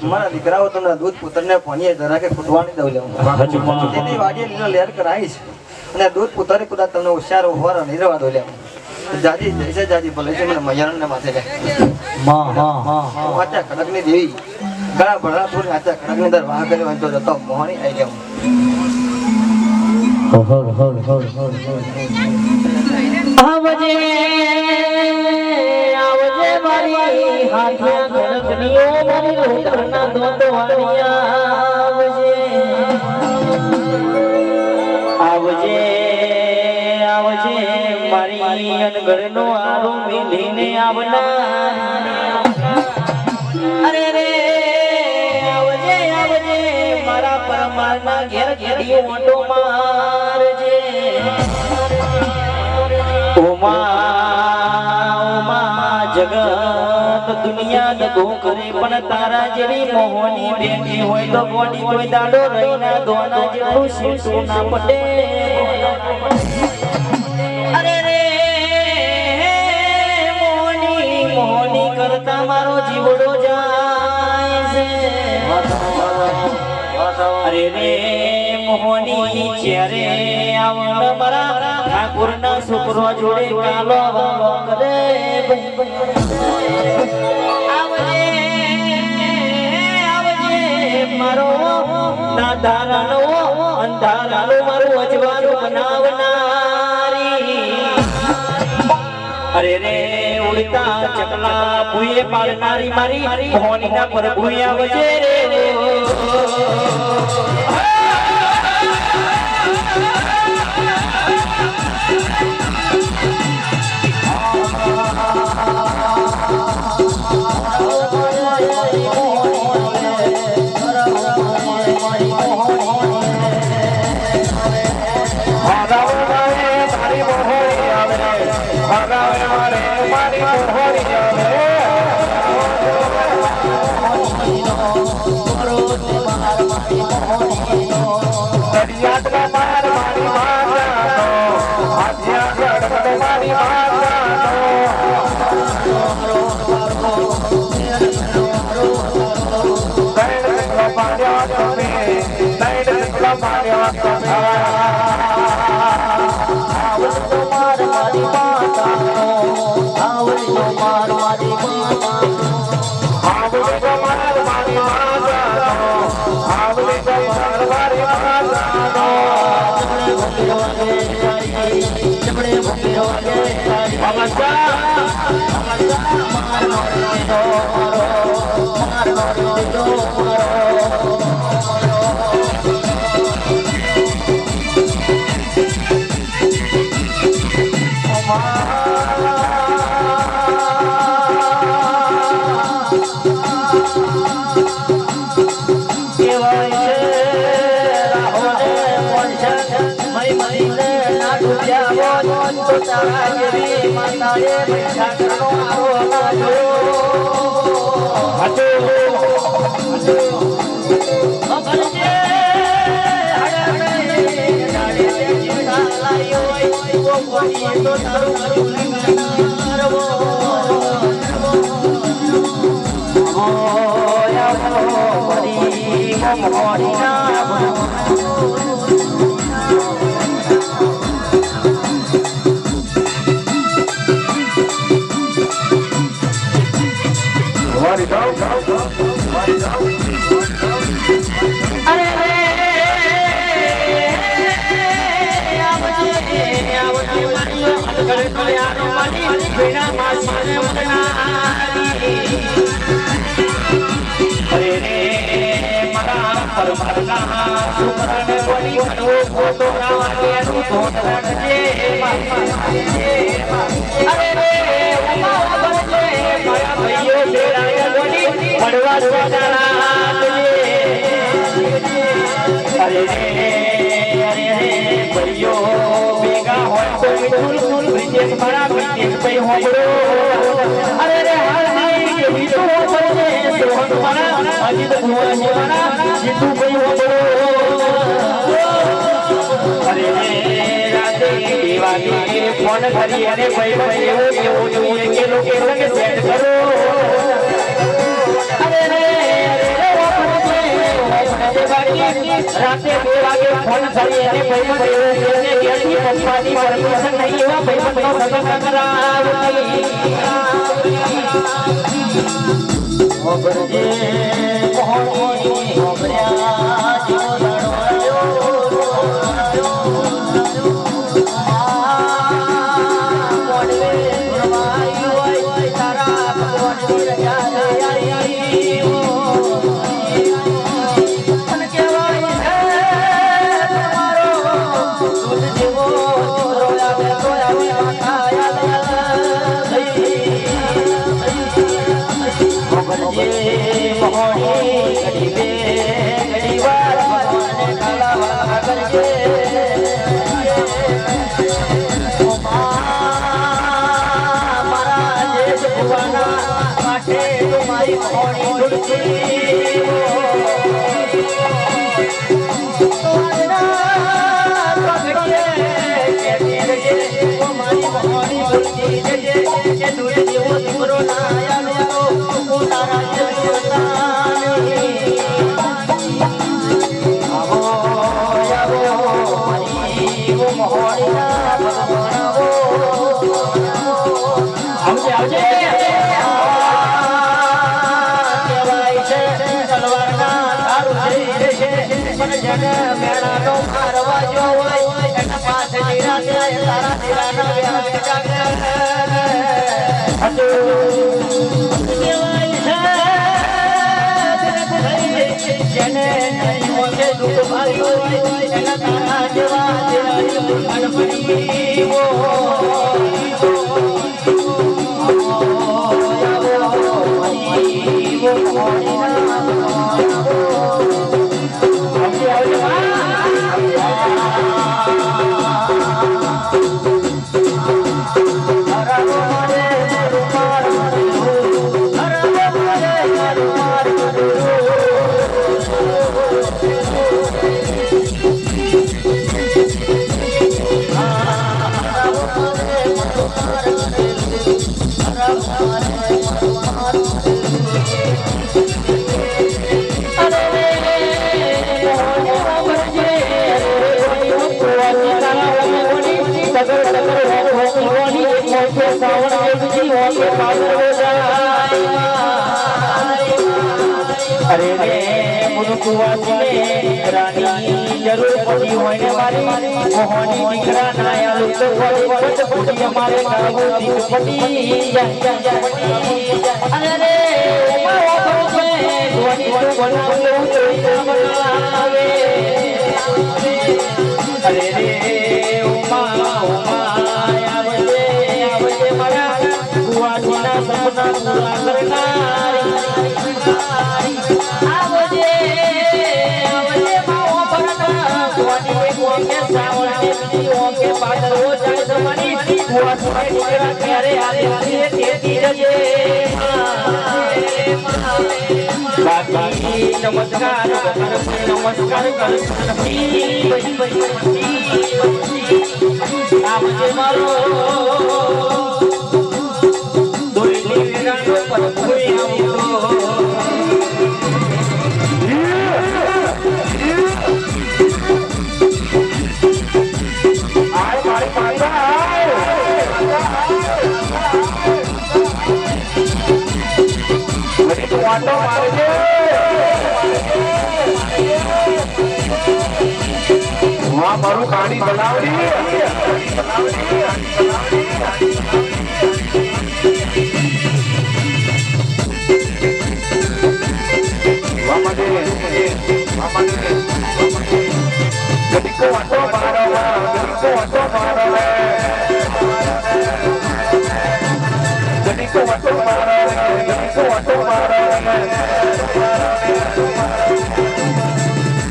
મારા દીકરાઓ તમને દૂધ પુત્રને પાણીએ જરા કે ફૂટવાની દઉં લેવું તેની વાડીએ લીલો લહેર કરાવીશ અને દૂધ પુત્રે કદાચ તમને હોશિયાર હોવારો નહીં રહેવા દો લેવું જાજી જૈસે જાજી ભલે છે મને મૈયાને માથે લે આચા કડકની દેવી ગળા ભરા થોડી આચા કડકની અંદર વાહ કરી વાંચો જતો મોહણી આવી લેવું આવજે આવજે મારી હાથિયા ગણકનીઓ મારી લોટરના દોતવાળિયા આવજે આવજે મારી અનગળનો આરો મેલીને આવનાર અરે રે આવજે આવજે મારા પરમારના ઘેર ઘેરી ઓટો મારજે જગત દુનિયા દગો કરે પણ તારા જેવી મોહની બેટી હોય તો કોની કોઈ દાડો રહીના દોના જેટલું શીશું ના પટે અરે રે મોહની મોહની કરતા મારો જીવડો જાય છે અરે રે મોહની ચેરે આવન મારા ઠાકોરના છોકરો જોડે કાલો વાલો કરે આવજે આવજે મારો નાદારાનો અંધારાનો મારું અજવાળું બનાવનારી અરે રે ઉડતા ચકલા ભૂએ પાડનારી મારી મોહનીના પર ભૂએ આવજે રે ફોન કરી અને ભાઈ એવું કેવું જોઈએ કે લોકેશન સેટ કરો અરે રે રાતે 2 વાગે ફોન કરી અને ભાઈ એવું કે ઘેરથી પપ્પાની પરમિશન નહીં એવા ભાઈબંધનો સગા કરાવતી ઓબરજે મોહની ઓબર્યા જેવો અરે રે મુનકુવાસી રાની જરૂર પડી હોય ને મારી મોહની દીકરા ના આલુ તો વળી પડી અમારે ગાવો દીકપટી અરે રે મારો છે ગોની તો બનાવ્યો તો બનાવે અરે રે ઉમા આવજે મારા કુવાસીના સપના પૂરા કરનારી નમસ્કાર મારો મારું કાળી બનાવડી ગડીકો વાટો મારો ગડીકો વાટો મારો ગડીકો વાટો મારો ગડીકો વાટો મારો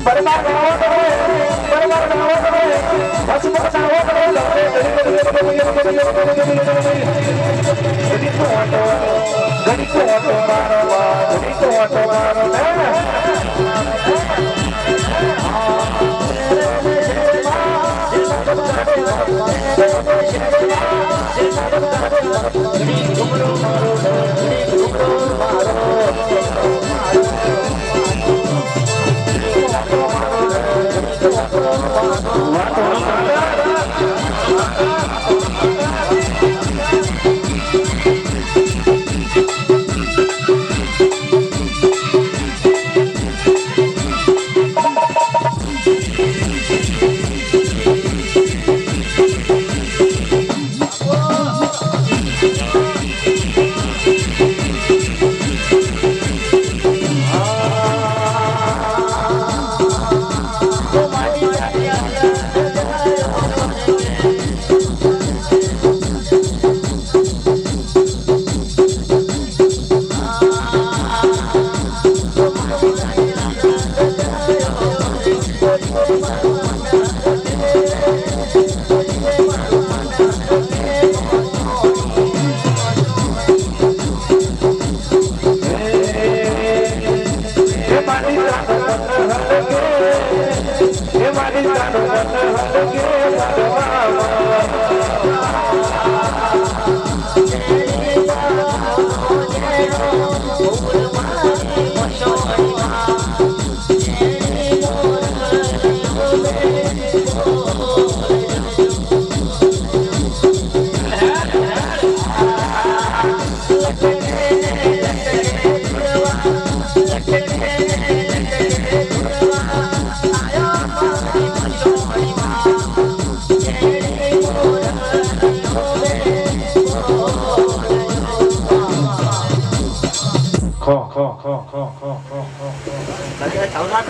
પરમાર ગડીકો વાટો મારો ખો ખો ખો ખો ખો ખો ખો